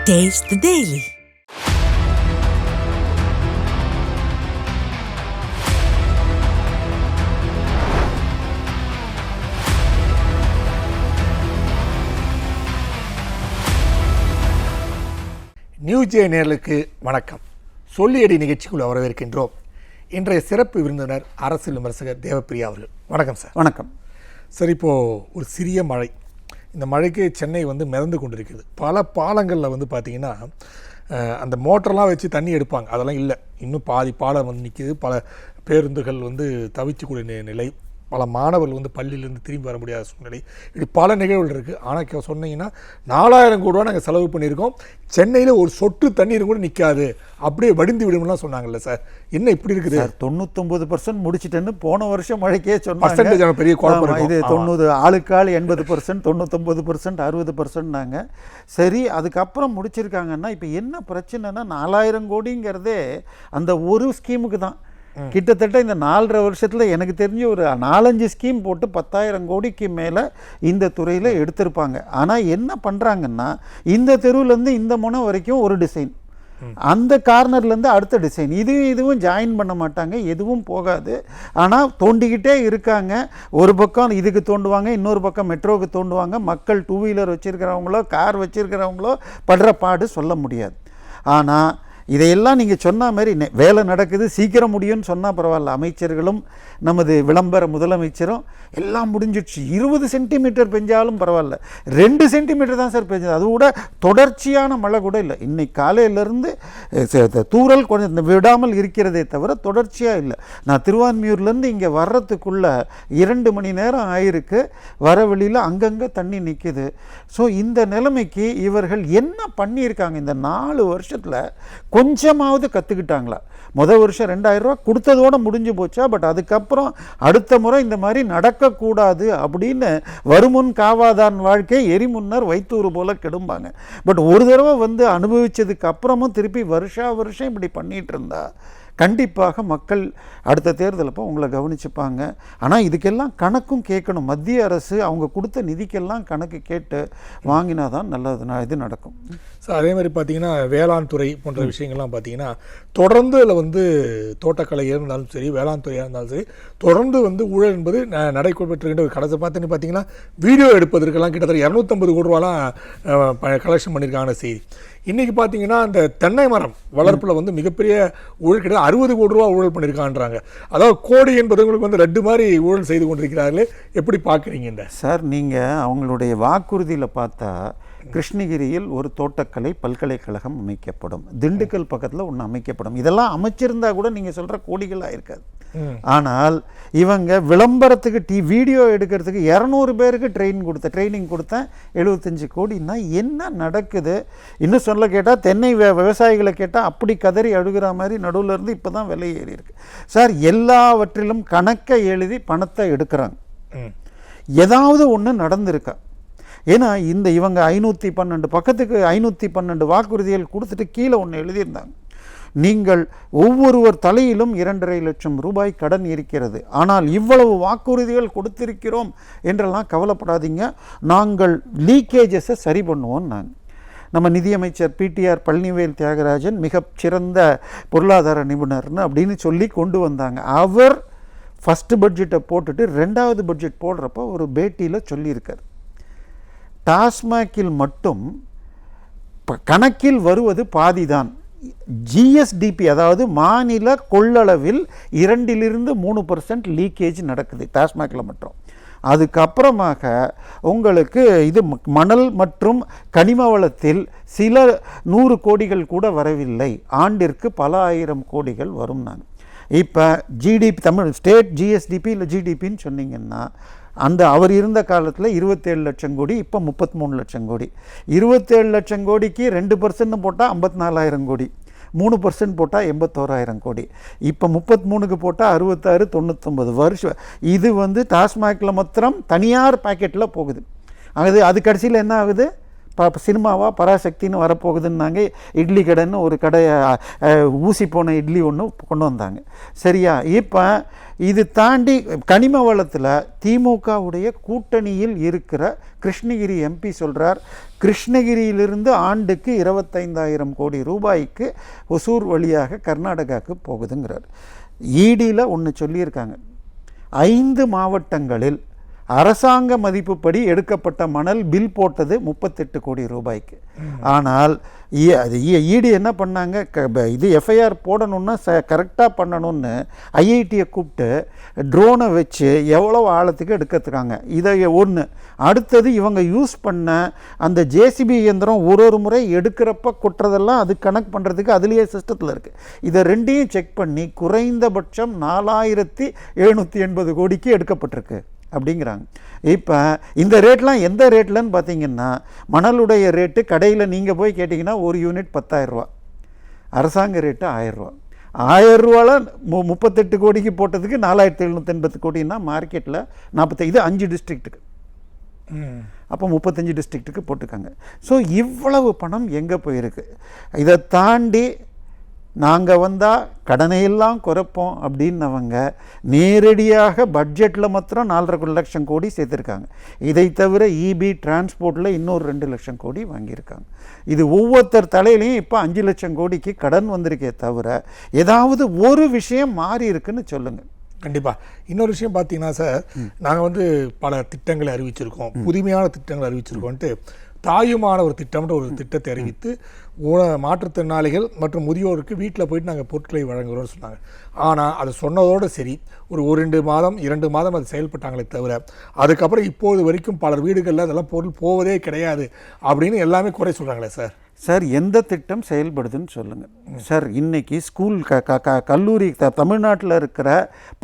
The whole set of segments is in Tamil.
Taste the Daily. நியூஜே நேயர்களுக்கு வணக்கம். சொல்லியடி நிகழ்ச்சிக்குள் வரவேற்கின்றோம். இன்றைய சிறப்பு விருந்தினர் அரசியல் விமர்சகர் தேவப்பிரியா அவர்கள். வணக்கம் சார். வணக்கம் சார். இப்போது ஒரு சிறிய மழை, இந்த மழைக்கு சென்னை மிதந்து கொண்டிருக்கிறது. பல பாலங்களில் பார்த்தீங்கன்னா அந்த மோட்டர்லாம் வச்சு தண்ணி எடுப்பாங்க, அதெல்லாம் இல்லை. இன்னும் பாதி பாலம் நிற்கிது. பல பேருந்துகள் தவிச்சக்கூடிய நிலை. பல மாணவர்கள் பள்ளியிலேருந்து திரும்பி வர முடியாத சூழ்நிலை. இப்படி பல நிகழ்வுகள் இருக்குது. ஆனால் சொன்னீங்கன்னா 4000 கோடி ரூபா நாங்கள் செலவு பண்ணியிருக்கோம், சென்னையில் ஒரு சொட்டு தண்ணீர் கூட நிற்காது, அப்படியே வடிந்து விடும்லாம் சொன்னாங்கல்ல சார். என்ன இப்படி இருக்குது சார்? 99% முடிச்சிட்டேன்னு போன வருஷம் மழைக்கே சொன்னாங்க. பெரிய குழப்பம். இது 90 ஆளுக்காள் 80%, 99%, 60%. சரி, அதுக்கப்புறம் முடிச்சிருக்காங்கன்னா இப்போ என்ன பிரச்சனைனா 4000 கோடிங்கிறதே அந்த ஒரு ஸ்கீமுக்கு தான். கிட்டத்தட்ட இந்த 4.5 வருஷத்தில் எனக்கு தெரிஞ்சு ஒரு 4-5 ஸ்கீம் போட்டு 10,000 கோடிக்கு மேலே இந்த துறையில் எடுத்திருப்பாங்க. ஆனால் என்ன பண்ணுறாங்கன்னா, இந்த தெருவுலேருந்து இந்த முனை வரைக்கும் ஒரு டிசைன், அந்த கார்னர்லேருந்து அடுத்த டிசைன், இதுவும் ஜாயின் பண்ண மாட்டாங்க, எதுவும் போகாது. ஆனால் தோண்டிக்கிட்டே இருக்காங்க. ஒரு பக்கம் இதுக்கு தோண்டுவாங்க, இன்னொரு பக்கம் மெட்ரோவுக்கு தோண்டுவாங்க. மக்கள் 2 வீலர் வச்சுருக்கிறவங்களோ கார் வச்சுருக்கிறவங்களோ படுற பாடு சொல்ல முடியாது. ஆனால் இதையெல்லாம் நீங்கள் சொன்ன மாதிரி வேலை நடக்குது, சீக்கிரம் முடியும்னு சொன்னால் பரவாயில்ல. அமைச்சர்களும் நமது விளம்பர முதலமைச்சரும் எல்லாம் முடிஞ்சிடுச்சு, 20 சென்டிமீட்டர் பெஞ்சாலும் பரவாயில்ல, 2 சென்டிமீட்டர் தான் சார் பெஞ்சது. அது கூட தொடர்ச்சியான மழை கூட இல்லை. இன்னைக்கு காலையிலேருந்து தூறல் கொஞ்சம் விடாமல் இருக்கிறதே தவிர தொடர்ச்சியாக இல்லை. நான் திருவான்மியூர்லேருந்து இங்கே வர்றதுக்குள்ளே 2 மணி நேரம் ஆயிருக்கு. வர வழியில் அங்கங்கே தண்ணி நிற்கிது. ஸோ இந்த நிலைமைக்கு இவர்கள் என்ன பண்ணியிருக்காங்க? இந்த 4 வருஷத்தில் கொஞ்சமாவது கற்றுக்கிட்டாங்களா? முதல் வருஷம் 2000 ரூபா கொடுத்ததோடு முடிஞ்சு போச்சா? பட் அதுக்கப்புறம் அடுத்த முறை இந்த மாதிரி நடக்கக்கூடாது அப்படின்னு வருமுன் காவாதான் வாழ்க்கை எரிமுன்னர் வைத்தூறு போல கெடும்பாங்க. பட் ஒரு தடவை அனுபவித்ததுக்கு அப்புறமும் திருப்பி வருஷம் இப்படி பண்ணிகிட்டு இருந்தா கண்டிப்பாக மக்கள் அடுத்த தேர்தலப்போ உங்களை கவனிச்சுப்பாங்க. ஆனால் இதுக்கெல்லாம் கணக்கும் கேட்கணும். மத்திய அரசு அவங்க கொடுத்த நிதிக்கெல்லாம் கணக்கு கேட்டு வாங்கினா தான் நல்லது இது நடக்கும். ஸோ அதே மாதிரி பார்த்தீங்கன்னா வேளாண் துறை போன்ற விஷயங்கள்லாம் பார்த்தீங்கன்னா தொடர்ந்து அதில் தோட்டக்கலையாக இருந்தாலும் சரி, வேளாண் துறையாக இருந்தாலும் சரி, தொடர்ந்து ஊழல் என்பது நடைபெற்றுகின்ற ஒரு கடைசி பார்த்தீங்கன்னா வீடியோ எடுப்பதற்கெல்லாம் கிட்டத்தட்ட 250 கோடி ரூபாலாம் கலெக்ஷன் பண்ணியிருக்காங்க செய்தி. இன்றைக்கி பார்த்தீங்கன்னா அந்த தென்னை மரம் வளர்ப்பில் மிகப்பெரிய ஊழல், கிட்ட 60 கோடி ரூபா ஊழல் பண்ணியிருக்கான்றாங்க. அதாவது கோடி என்பது உங்களுக்கு ரெண்டு மாதிரி ஊழல் செய்து கொண்டிருக்கிறார்களே, எப்படி பார்க்குறீங்க? இந்த சார், நீங்கள் அவங்களுடைய வாக்குறுதியில் பார்த்தா கிருஷ்ணகிரியில் ஒரு தோட்டக்கலை பல்கலைக்கழகம் அமைக்கப்படும், திண்டுக்கல் பக்கத்தில் ஒன்று அமைக்கப்படும். இதெல்லாம் அமைச்சிருந்தா கூட நீங்கள் சொல்கிற கோடிகளாக இருக்காது. ஆனால் இவங்க விளம்பரத்துக்கு வீடியோ எடுக்கிறதுக்கு 200 பேருக்கு ட்ரைனிங் கொடுத்தேன், 75 கோடின்னா என்ன நடக்குது? இன்னும் சொல்ல கேட்டால் தென்னை விவசாயிகளை கேட்டால் அப்படி கதறி அழுகிற மாதிரி நடுவில் இருந்து இப்போ தான் விலை ஏறி இருக்கு. சார், எல்லாவற்றிலும் கணக்கை எழுதி பணத்தை எடுக்கிறாங்க. ஏதாவது ஒன்று நடந்திருக்கா? ஏன்னா இவங்க 512 பக்கத்துக்கு 512 வாக்குறுதிகள் கொடுத்துட்டு கீழே ஒன்று எழுதியிருந்தாங்க. நீங்கள் ஒவ்வொருவர் தலையிலும் 2.5 லட்சம் ரூபாய் கடன் இருக்கிறது, ஆனால் இவ்வளவு வாக்குறுதிகள் கொடுத்திருக்கிறோம் என்றெல்லாம் கவலைப்படாதீங்க, நாங்கள் லீக்கேஜஸை சரி பண்ணுவோம். நம்ம நிதியமைச்சர் PTR பழனிவேல் தியாகராஜன் மிகச்சிறந்த பொருளாதார நிபுணர்னு அப்படின்னு சொல்லி கொண்டு வந்தாங்க. அவர் ஃபஸ்ட்டு பட்ஜெட்டை போட்டுட்டு 2வது பட்ஜெட் போடுறப்போ ஒரு பேட்டியில் சொல்லியிருக்கார், டாஸ்மாகில் மட்டும் கணக்கில் வருவது பாதிதான், GSDP அதாவது மாநில கொள்ளளவில் 2-3% லீக்கேஜ் நடக்குது டாஸ்மாகில் மட்டும். அதுக்கப்புறமாக உங்களுக்கு இது மணல் மற்றும் கனிம வளத்தில் சில 100 கோடிகள் கூட வரவில்லை, ஆண்டிற்கு பல ஆயிரம் கோடிகள் வரும். இப்போ GDP தமிழ் ஸ்டேட் GSDP இல்லை GDPன்னு சொன்னீங்கன்னா அவர் இருந்த காலத்தில் 27 லட்சம் கோடி, இப்போ 33 லட்சம் கோடி. 27 லட்சம் கோடிக்கு 2% போட்டால் 54,000 கோடி, 3% போட்டால் 81,000 கோடி, இப்போ 33க்கு போட்டால் 66, 99 வருஷம். இது டாஸ்மாகில் மாத்திரம் தனியார் பாக்கெட்டில் போகுது. அது கடைசியில் என்ன ஆகுது? சினிமாவாக பராசக்தின்னு வரப்போகுதுன்னாங்க. இட்லி கடைன்னு ஒரு கடை, ஊசி போன இட்லி ஒன்று கொண்டு வந்தாங்க. சரியா? இப்போ இது தாண்டி கனிம வளத்தில் திமுகவுடைய கூட்டணியில் இருக்கிற கிருஷ்ணகிரி எம்பி சொல்கிறார், கிருஷ்ணகிரியிலிருந்து ஆண்டுக்கு 25,000 கோடி ரூபாய்க்கு ஒசூர் வழியாக கர்நாடகாவுக்கு போகுதுங்கிறார். ஈடியில் ஒன்று சொல்லியிருக்காங்க, 5 மாவட்டங்களில் அரசாங்க மதிப்புப்படி எடுக்கப்பட்ட மணல் பில் போட்டது 38 கோடி ரூபாய்க்கு. ஆனால் ஈடி என்ன பண்ணாங்க, இது எஃப்ஐஆர் போடணுன்னா கரெக்டாக பண்ணணும்னு ஐஐடியை கூப்பிட்டு ட்ரோனை வச்சு எவ்வளோ ஆழத்துக்கு எடுக்கிறதுக்காங்க. இதை ஒன்று. அடுத்தது இவங்க யூஸ் பண்ண அந்த ஜேசிபி இயந்திரம் ஒரு முறை எடுக்கிறப்ப கொட்டுறதெல்லாம் அது கணக்கு பண்ணுறதுக்கு அதுலேயே சிஸ்டத்தில் இருக்குது. இதை ரெண்டையும் செக் பண்ணி குறைந்தபட்சம் 4,780 கோடிக்கு எடுக்கப்பட்டிருக்கு அப்படிங்கிறாங்க. இப்போ இந்த ரேட்லாம் எந்த ரேட்லன்னு பார்த்தீங்கன்னா, மணலுடைய ரேட்டு கடையில் நீங்கள் போய் கேட்டிங்கன்னா ஒரு யூனிட் 10,000 ரூபா, அரசாங்க ரேட்டு 1000 ரூபா. 1000 ரூபாவில் 38 கோடிக்கு போட்டதுக்கு 4,780 கோடின்னா மார்க்கெட்டில் 40, இது 5 டிஸ்ட்ரிக்ட்டுக்கு, அப்போ 35 டிஸ்ட்ரிக்ட்டுக்கு போட்டுக்காங்க. ஸோ இவ்வளவு பணம் எங்கே போயிருக்கு? இதை தாண்டி நாங்கள் வந்தால் கடனையெல்லாம் குறைப்போம் அப்படின்னவங்க நேரடியாக பட்ஜெட்டில் மாத்திரம் 4.5 லட்சம் கோடி சேர்த்துருக்காங்க. இதை தவிர இபி டிரான்ஸ்போர்ட்டில் இன்னொரு 2 லட்சம் கோடி வாங்கியிருக்காங்க. இது ஒவ்வொருத்தர் தலையிலையும் இப்போ 5 லட்சம் கோடிக்கு கடன் வந்திருக்கே தவிர ஏதாவது ஒரு விஷயம் மாறி இருக்குன்னு சொல்லுங்கள். கண்டிப்பாக. இன்னொரு விஷயம் பார்த்தீங்கன்னா சார், நாங்கள் வந்து பல திட்டங்களை அறிவிச்சிருக்கோம், புதுமையான திட்டங்களை அறிவிச்சிருக்கோன்ட்டு தாயுமான ஒரு திட்டம்ன்ற ஒரு திட்டத்தை அறிவித்து மாற்றுத்திறனாளிகள் மற்றும் முதியோருக்கு வீட்டில் போயிட்டு நாங்கள் பொருட்களை வழங்குகிறோம்னு சொன்னாங்க. ஆனால் அது சொன்னதோடு சரி, ஒரு 2 மாதம் 2 மாதம் அது செயல்பட்டாங்களே தவிர அதுக்கப்புறம் இப்போது வரைக்கும் பலர் வீடுகளில் அதெல்லாம் பொருள் போவதே கிடையாது அப்படின்னு எல்லாமே குறை சொல்கிறாங்களே சார். சார், எந்த திட்டம் செயல்படுதுன்னு சொல்லுங்கள் சார். இன்றைக்கி ஸ்கூல் கல்லூரி தமிழ்நாட்டில் இருக்கிற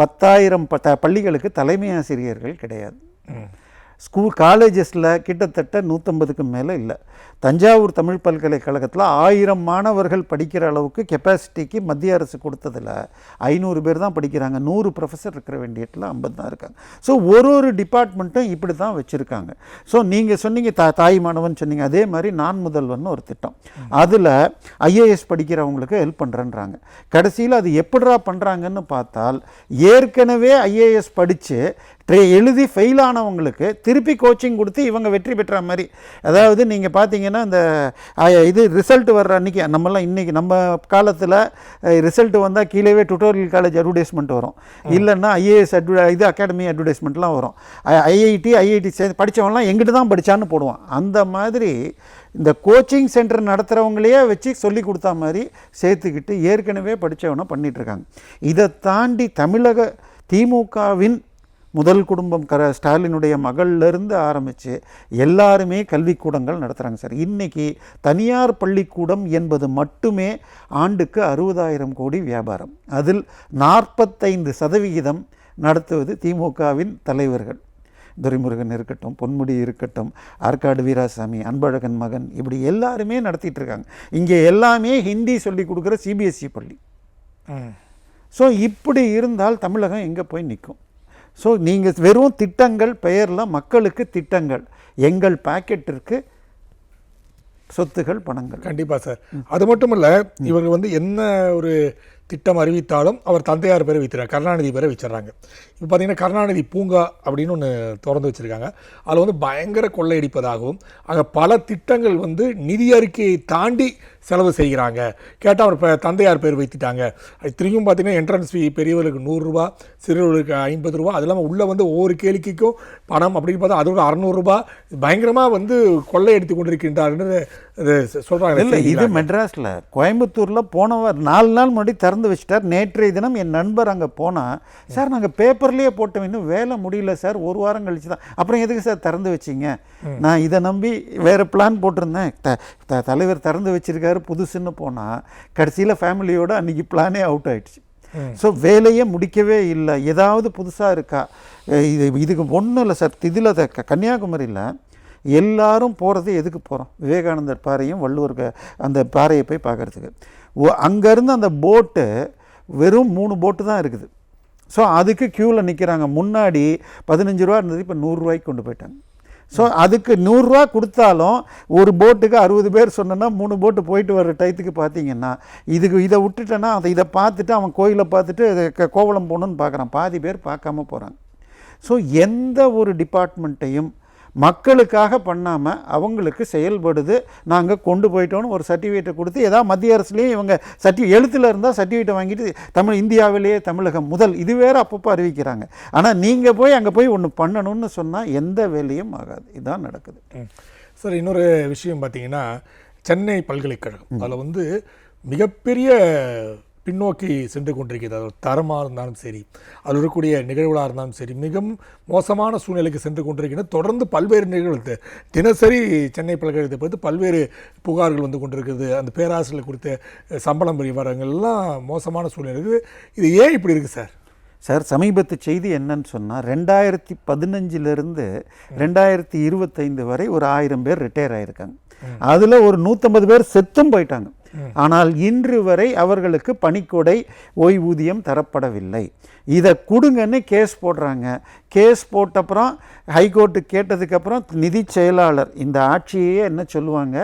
10,000 பள்ளிகளுக்கு தலைமை ஆசிரியர்கள் கிடையாது. ஸ்கூல் காலேஜஸில் கிட்டத்தட்ட 150க்கு மேலே இல்லை. தஞ்சாவூர் தமிழ் பல்கலைக்கழகத்தில் 1000 மாணவர்கள் படிக்கிற அளவுக்கு கெப்பாசிட்டிக்கு மத்திய அரசு கொடுத்ததில் 500 பேர் தான் படிக்கிறாங்க. 100 ப்ரொஃபஸர் இருக்கிற வேண்டிய இடத்துல 50 தான் இருக்காங்க. ஸோ ஒரு டிபார்ட்மெண்ட்டும் இப்படி தான் வச்சுருக்காங்க. ஸோ நீங்கள் சொன்னீங்க தாய் மாணவன் சொன்னீங்க, அதே மாதிரி நான் முதல்வன் ஒரு திட்டம், அதில் ஐஏஎஸ் படிக்கிறவங்களுக்கு ஹெல்ப் பண்ணுறேன்றாங்க. கடைசியில் அது எப்படிரா பண்ணுறாங்கன்னு பார்த்தால், ஏற்கனவே ஐஏஎஸ் படித்து எழுதி ஃபெயில் ஆனவங்களுக்கு திருப்பி கோச்சிங் கொடுத்து இவங்க வெற்றி பெற்ற மாதிரி. அதாவது நீங்கள் பார்த்தீங்கன்னா இந்த இது ரிசல்ட் வர்ற அன்றைக்கி, நம்மலாம் இன்றைக்கி நம்ம காலத்தில் ரிசல்ட் வந்தால் கீழே டுட்டோரியல் காலேஜ் அட்வர்டைஸ்மெண்ட் வரும், இல்லைன்னா ஐஏஎஸ் இது அகாடமி அட்வர்டைஸ்மெண்ட்லாம் வரும். ஐஐடி படித்தவங்களாம் எங்கிட்ட தான் படித்தான்னு போடுவான். அந்த மாதிரி இந்த கோச்சிங் சென்டர் நடத்துகிறவங்களையே வச்சு சொல்லி கொடுத்தா மாதிரி சேர்த்துக்கிட்டு ஏற்கனவே படித்தவனை பண்ணிகிட்ருக்காங்க. இதை தாண்டி தமிழக திமுகவின் முதல் குடும்பம் ஸ்டாலினுடைய மகளிலிருந்து ஆரம்பித்து எல்லாருமே கல்விக்கூடங்கள் நடத்துகிறாங்க சார். இன்றைக்கி தனியார் பள்ளிக்கூடம் என்பது மட்டுமே ஆண்டுக்கு 60,000 கோடி வியாபாரம். அதில் 45% நடத்துவது திமுகவின் தலைவர்கள். துரைமுருகன் இருக்கட்டும், பொன்முடி இருக்கட்டும், ஆற்காடு வீராசாமி, அன்பழகன் மகன், இப்படி எல்லாருமே நடத்திட்டு இருக்காங்க. இங்கே எல்லாமே ஹிந்தி சொல்லி கொடுக்குற சிபிஎஸ்சி பள்ளி. ஸோ இப்படி இருந்தால் தமிழகம் எங்கே போய் நிற்கும்? ஸோ நீங்கள் வெறும் திட்டங்கள் பெயரில் மக்களுக்கு திட்டங்கள், எங்கள் பாக்கெட்டிற்கு சொத்துகள், பணங்கள். கண்டிப்பாக சார். அது மட்டும் இல்லை, இவங்க வந்து என்ன ஒரு திட்டம் அறிவித்தாலும் அவர் தந்தையார் பேரை வைக்கிறார், கருணாநிதி பேரை வச்சிடறாங்க. இப்போ பார்த்தீங்கன்னா கருணாநிதி பூங்கா அப்படின்னு ஒன்று திறந்து வச்சுருக்காங்க. அதில் வந்து பயங்கர கொள்ளையடிப்பதாகவும் அங்கே பல திட்டங்கள் வந்து நிதி அறிக்கையை தாண்டி செலவு செய்கிறாங்க. கேட்டால் அவர் தந்தையார் பேர் வைத்துட்டாங்க. அது திரும்பியும் பார்த்தீங்கன்னா என்ட்ரன்ஸ் ஃபீ பெரியவர்களுக்கு 100 ரூபா, சிறுவர்களுக்கு 50 ரூபா, அது இல்லாமல் உள்ளே வந்து ஒவ்வொரு கேளிக்கைக்கும் பணம் அப்படின்னு பார்த்தா அதோட 600 ரூபா பயங்கரமாக வந்து கொள்ளையடித்து கொண்டிருக்கின்றார்னு சொல்கிறாங்க. இல்லை, இது மெட்ராஸில் கோயம்புத்தூரில் போனவர் 4 நாள் முன்னாடி திறந்து வச்சுட்டார். நேற்றைய தினம் என் நண்பர் அங்கே போனால், சார் நாங்கள் பேப்பர்லேயே போட்டோம், இன்னும் வேலை முடியல சார், 1 வாரம் கழிச்சு தான். அப்புறம் எதுக்கு சார் திறந்து வச்சிங்க? நான் இதை நம்பி வேறு பிளான் போட்டிருந்தேன். தலைவர் திறந்து வச்சிருக்காரு புதுசுன்னு போனால் கடைசியில் ஃபேமிலியோடு அன்றைக்கி பிளானே அவுட் ஆகிடுச்சு. ஸோ வேலையே முடிக்கவே இல்லை. ஏதாவது புதுசாக இருக்கா? இதுக்கு ஒன்றும் இல்லை சார். இதில் கன்னியாகுமரியில் எல்லாரும் போகிறது எதுக்கு போகிறோம்? விவேகானந்தர் பாறையும் வள்ளுவர் அந்த பாறையை போய் பார்க்குறதுக்கு. அங்கேருந்து அந்த போட்டு வெறும் 3 போட்டு தான் இருக்குது. ஸோ அதுக்கு க்யூவில் நிற்கிறாங்க. முன்னாடி 15 ரூபா இருந்தது, இப்போ 100 ரூபாய்க்கு கொண்டு போயிட்டாங்க. ஸோ அதுக்கு 100 ரூபா கொடுத்தாலும் ஒரு போட்டுக்கு 60 பேர் சொன்னோன்னா 3 போட்டு போயிட்டு வர்ற டயத்துக்கு பார்த்தீங்கன்னா இதை விட்டுட்டேன்னா இதை பார்த்துட்டு அவன் கோயிலை பார்த்துட்டு கோவளம் போகணுன்னு பார்க்குறான், பாதி பேர் பார்க்காம போகிறாங்க. ஸோ எந்த ஒரு டிபார்ட்மெண்ட்டையும் மக்களுக்காக பண்ணாமல் அவங்களுக்கு செயல்படுது, நாங்கள் கொண்டு போயிட்டோன்னு ஒரு சர்டிஃபிகேட்டை கொடுத்து ஏதாவது மத்திய அரசுலேயும் இவங்க எழுத்தில் இருந்தால் சர்டிஃபிகேட்டை வாங்கிட்டு இந்தியாவிலேயே தமிழகம் முதல் இது வேறு அப்பப்போ அறிவிக்கிறாங்க. ஆனால் நீங்கள் போய் அங்கே போய் ஒன்று பண்ணணும்னு சொன்னால் எந்த வேலையும் ஆகாது. இதுதான் நடக்குது. சார், இன்னொரு விஷயம் பார்த்தீங்கன்னா, சென்னை பல்கலைக்கழகம் அதில் வந்து மிகப்பெரிய பின்னோக்கி சென்று கொண்டிருக்கிறது. அது தரமாக இருந்தாலும் சரி, அதில் இருக்கக்கூடிய நிகழ்வுகளாக இருந்தாலும் சரி, மிக மோசமான சூழ்நிலைக்கு சென்று கொண்டிருக்கிறது. தொடர்ந்து பல்வேறு நிகழ்வு தினசரி சென்னை பல்கலைக்கழகத்தை பற்றி பல்வேறு புகார்கள் வந்து கொண்டிருக்கிறது. அந்த பேராசிரியர்கள் குறித்த சம்பளம் விவரங்கள் எல்லாம் மோசமான சூழ்நிலை இருக்குது. இது ஏன் இப்படி இருக்குது சார்? சார், சமீபத்து செய்தி என்னன்னு சொன்னால் 2015 2025 வரை ஒரு 1000 பேர் ரிட்டையர் ஆகியிருக்காங்க. அதில் ஒரு 150 பேர் செத்தும் போயிட்டாங்க. ஆனால் இன்று வரை அவர்களுக்கு பணிக்கொடை ஓய்வூதியம் தரப்படவில்லை. இதை கொடுங்கன்னு கேஸ் போடுறாங்க. கேஸ் போட்டப்புறம் ஹைகோர்ட்டு கேட்டதுக்கப்புறம் நிதி செயலாளர் இந்த ஆட்சியே என்ன சொல்லுவாங்க,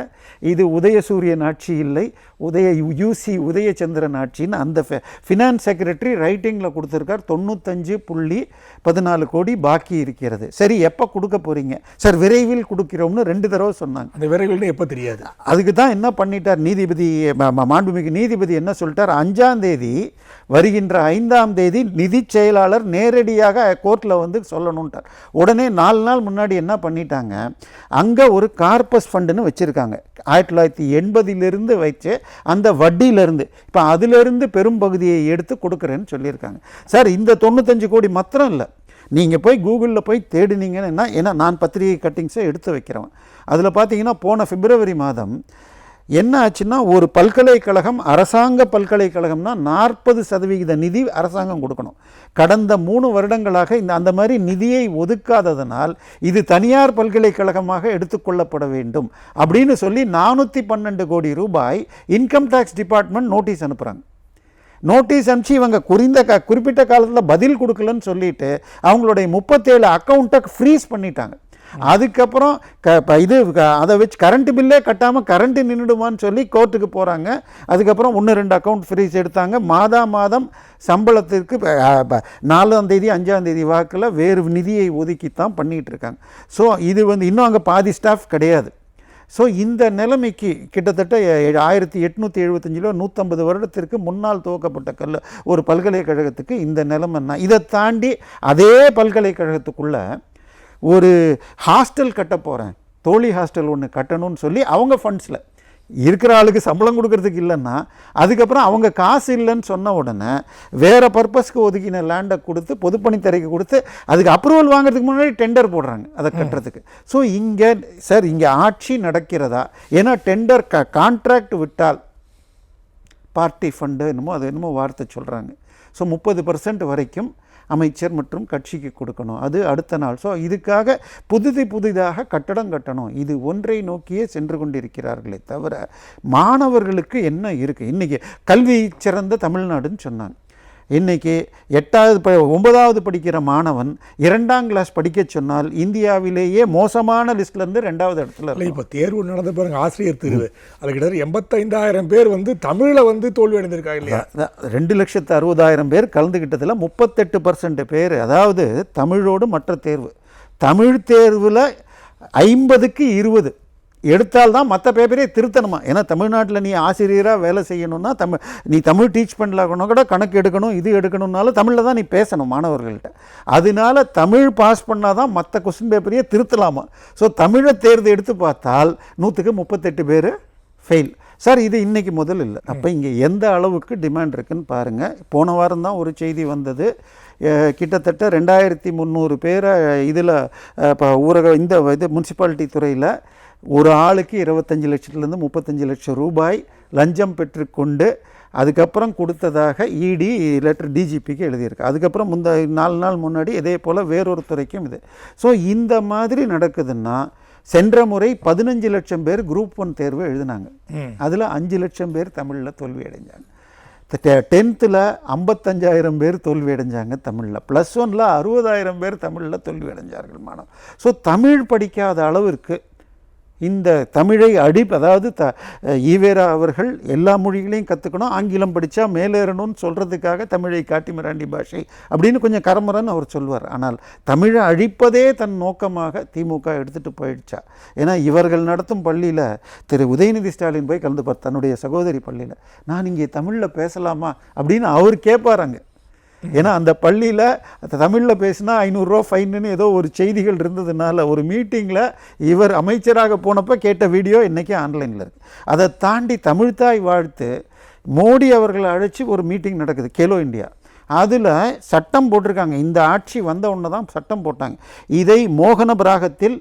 இது உதயசூரியன் ஆட்சி இல்லை, உதயச்சந்திரன் ஆட்சின்னு அந்த ஃபினான்ஸ் செக்ரட்டரி ரைட்டிங்கில் கொடுத்துருக்கார். 95.14 கோடி பாக்கி இருக்கிறது. சரி, எப்போ கொடுக்க போகிறீங்க சார்? விரைவில் கொடுக்கிறோம்னு 2 தடவை சொன்னாங்க. அந்த விரைவில் எப்போ தெரியாது. அதுக்கு தான் என்ன பண்ணிட்டார் நீதிபதி, மாண்புமிகு நீதிபதி என்ன சொல்லிட்டார், 5ஆம் தேதி வருகின்ற 5ஆம் தேதி நிதி செயலாளர் நேரடியாக கோர்ட்டில் வந்து சொல்லணுன்ட்டார். உடனே 4 நாள் முன்னாடி என்ன பண்ணிட்டாங்க, அங்கே ஒரு கார்பஸ் ஃபண்டுன்னு வச்சுருக்காங்க. 1980 வச்சு அந்த வட்டியிலிருந்து இப்போ அதிலிருந்து பெரும் பகுதியை எடுத்து கொடுக்குறேன்னு சொல்லியிருக்காங்க. சார், இந்த 95 கோடி மாத்திரம் இல்லை, நீங்கள் போய் கூகுளில் போய் தேடினீங்கன்னா, ஏன்னா நான் பத்திரிகை கட்டிங்ஸை எடுத்து வைக்கிறேன், அதில் பார்த்தீங்கன்னா போன பிப்ரவரி மாதம் என்ன ஆச்சுன்னா, ஒரு பல்கலைக்கழகம் அரசாங்க பல்கலைக்கழகம்னா 40% நிதி அரசாங்கம் கொடுக்கணும். கடந்த 3 வருடங்களாக அந்த மாதிரி நிதியை ஒதுக்காததனால் இது தனியார் பல்கலைக்கழகமாக எடுத்துக்கொள்ளப்பட வேண்டும் அப்படின்னு சொல்லி 412 கோடி ரூபாய் இன்கம் டேக்ஸ் டிபார்ட்மெண்ட் நோட்டீஸ் அனுப்புகிறாங்க. நோட்டீஸ் அனுப்பிச்சு இவங்க குறிப்பிட்ட காலத்தில் பதில் கொடுக்கலன்னு சொல்லிட்டு அவங்களுடைய 37 அக்கௌண்ட்டை ஃப்ரீஸ் பண்ணிட்டாங்க. அதுக்கப்புறம் அதை வச்சு கரண்ட் பில்லே கட்டாமல் கரண்ட்டு நின்றுடுமான்னு சொல்லி கோர்ட்டுக்கு போகிறாங்க. அதுக்கப்புறம் 1-2 அக்கௌண்ட் ஃப்ரீஸ் எடுத்தாங்க. மாதம் சம்பளத்திற்கு 4ஆம் தேதி 5ஆம் தேதி வாக்கில் வேறு நிதியை ஒதுக்கித்தான் பண்ணிகிட்டு இருக்காங்க. ஸோ இது வந்து இன்னும் அங்கே பாதி ஸ்டாஃப் கிடையாது. ஸோ இந்த நிலைமைக்கு கிட்டத்தட்ட 1875 150 வருடத்திற்கு முன்னால் துவக்கப்பட்ட ஒரு பல்கலைக்கழகத்துக்கு இந்த நிலைமைன்னா, இதை தாண்டி அதே பல்கலைக்கழகத்துக்குள்ளே ஒரு ஹாஸ்டல் கட்ட போகிறேன், தோழி ஹாஸ்டல் ஒன்று கட்டணும்னு சொல்லி அவங்க ஃபண்ட்ஸில் இருக்கிற ஆளுக்கு சம்பளம் கொடுக்கறதுக்கு இல்லைன்னா, அதுக்கப்புறம் அவங்க காசு இல்லைன்னு சொன்ன உடனே வேறு பர்பஸ்க்கு ஒதுக்கின லேண்டை கொடுத்து பொதுப்பணித்துறைக்கு கொடுத்து அதுக்கு அப்ரூவல் வாங்குறதுக்கு முன்னாடி டெண்டர் போடுறாங்க அதை கட்டுறதுக்கு. ஸோ இங்கே சார், இங்கே ஆட்சி நடக்கிறதா? ஏன்னா டெண்டர் கான்ட்ராக்ட் விட்டால் பார்ட்டி ஃபண்டு என்னமோ வார்த்தை சொல்கிறாங்க. ஸோ 30% வரைக்கும் அமைச்சர் மற்றும் கட்சிக்கு கொடுக்கணும், அது அடுத்த நாள். ஸோ இதுக்காக புதிதாக கட்டடம் கட்டணும், இது ஒன்றை நோக்கியே சென்று கொண்டிருக்கிறார்களே தவிர மாணவர்களுக்கு என்ன இருக்குது? இன்றைக்கி கல்வி சிறந்த தமிழ்நாடுன்னு சொன்னாங்க. இன்றைக்கி 9வது படிக்கிற மாணவன் 2ஆம் கிளாஸ் படிக்க சொன்னால் இந்தியாவிலேயே மோசமான லிஸ்ட்லேருந்து 2வது இடத்துல இல்லை. இப்போ தேர்வு நடந்த பாருங்க, ஆசிரியர் தேர்வு, அது கிட்டத்தட்ட 85,000 பேர் வந்து தமிழில் வந்து தோல்வி அடைந்திருக்காங்க இல்லையா? 2,60,000 பேர் கலந்துக்கிட்டதில் 38% பேர், அதாவது தமிழோடு மற்ற தேர்வு, தமிழ் தேர்வில் 50க்கு 20 எடுத்தால்தான் மற்ற பேப்பரே திருத்தணுமா? ஏன்னா தமிழ்நாட்டில் நீ ஆசிரியராக வேலை செய்யணும்னா நீ தமிழ் டீச் பண்ணலாக்கணும், கூட கணக்கு எடுக்கணும், இது எடுக்கணும்னாலும் தமிழில் தான் நீ பேசணும் மாணவர்கள்ட்ட. அதனால தமிழ் பாஸ் பண்ணால் தான் மற்ற கொஸ்டின் பேப்பரையே திருத்தலாமா? ஸோ தமிழை தேர்வு எடுத்து பார்த்தால் 100க்கு 38 பேர் ஃபெயில். சார், இது இன்றைக்கி முதல் இல்லை. அப்போ இங்கே எந்த அளவுக்கு டிமாண்ட் இருக்குதுன்னு பாருங்கள். போன வாரம் தான் ஒரு செய்தி வந்தது, கிட்டத்தட்ட 2300 பேரை இதில் இப்போ இது முனிசிபாலிட்டி துறையில் ஒரு ஆளுக்கு 25 லட்சத்துலேருந்து 35 லட்சம் ரூபாய் லஞ்சம் பெற்றுக்கொண்டு அதுக்கப்புறம் கொடுத்ததாக இடி லெட்டர் டிஜிபிக்கு எழுதியிருக்கு. அதுக்கப்புறம் 4 நாள் முன்னாடி இதே போல் வேறொரு துறைக்கும் இது. ஸோ இந்த மாதிரி நடக்குதுன்னா, சென்ற முறை 15 லட்சம் பேர் குரூப் 1 தேர்வு எழுதினாங்க, அதில் 5 லட்சம் பேர் தமிழில் தோல்வி அடைஞ்சாங்க. 10th 55,000 பேர் தோல்வி அடைஞ்சாங்க தமிழில். +1 60,000 பேர் தமிழில் தோல்வி அடைஞ்சார்கள் மாணவன். ஸோ தமிழ் படிக்காத அளவிற்கு இந்த தமிழை அதாவது ஈவேரா அவர்கள் எல்லா மொழிகளையும் கற்றுக்கணும், ஆங்கிலம் படித்தா மேலேறணும்னு சொல்கிறதுக்காக தமிழை காட்டி மிராண்டி பாஷை அப்படின்னு கொஞ்சம் கரமுரன்னு அவர் சொல்வார். ஆனால் தமிழை அழிப்பதே தன் நோக்கமாக திமுக எடுத்துகிட்டு போயிடுச்சா? ஏன்னா இவர்கள் நடத்தும் பள்ளியில் திரு உதயநிதி ஸ்டாலின் போய் கலந்துப்பார் தன்னுடைய சகோதரி பள்ளியில். நான் இங்கே தமிழில் பேசலாமா அப்படின்னு அவர் கேட்பாராங்க. ஏன்னா அந்த பள்ளியில் தமிழில் பேசினா 500 ரூபா ஃபைன்னு ஏதோ ஒரு செய்திகள் இருந்ததுனால ஒரு மீட்டிங்கில் இவர் அமைச்சராக போனப்போ கேட்ட வீடியோ இன்றைக்கி ஆன்லைனில் இருக்குது. அதை தாண்டி தமிழ்தாய் வாழ்த்து மோடி அவர்களை அழைச்சி ஒரு மீட்டிங் நடக்குது கேலோ இந்தியா. அதில் சட்டம் போட்டிருக்காங்க. இந்த ஆட்சி வந்த உடனே தான் சட்டம் போட்டாங்க. இதை மோகன பிராகத்தில்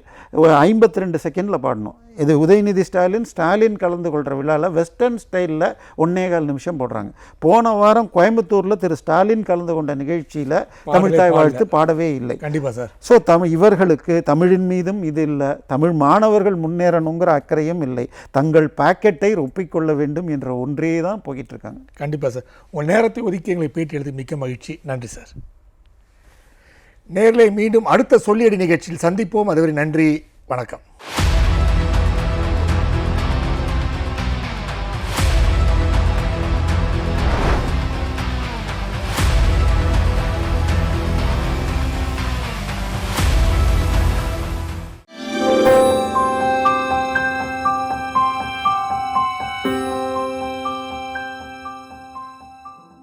52 செகண்டில் பாடணும். இது உதயநிதி ஸ்டாலின் கலந்து கொள்கிற விழாவில் வெஸ்டர்ன் ஸ்டைலில் 1.25 நிமிஷம் போடுறாங்க. போன வாரம் கோயம்புத்தூரில் திரு ஸ்டாலின் கலந்து கொண்ட நிகழ்ச்சியில் தமிழ்தாய் வாழ்த்து பாடவே இல்லை. கண்டிப்பாக சார். ஸோ இவர்களுக்கு தமிழின் மீதும் இது இல்லை, தமிழ் மாணவர்கள் முன்னேறணுங்கிற அக்கறையும் இல்லை, தங்கள் பாக்கெட்டை ஒப்பிக்கொள்ள வேண்டும் என்ற ஒன்றே தான் போய்கிட்டு இருக்காங்க. கண்டிப்பாக சார். உங்கள் நேரத்தை ஒதுக்கி எங்களை பேட்டி எடுத்து மிக்க மகிழ்ச்சி. நன்றி சார். நேரிலே மீண்டும் அடுத்த சொல்லியடி நிகழ்ச்சியில் சந்திப்போம். அதுவரை நன்றி, வணக்கம்.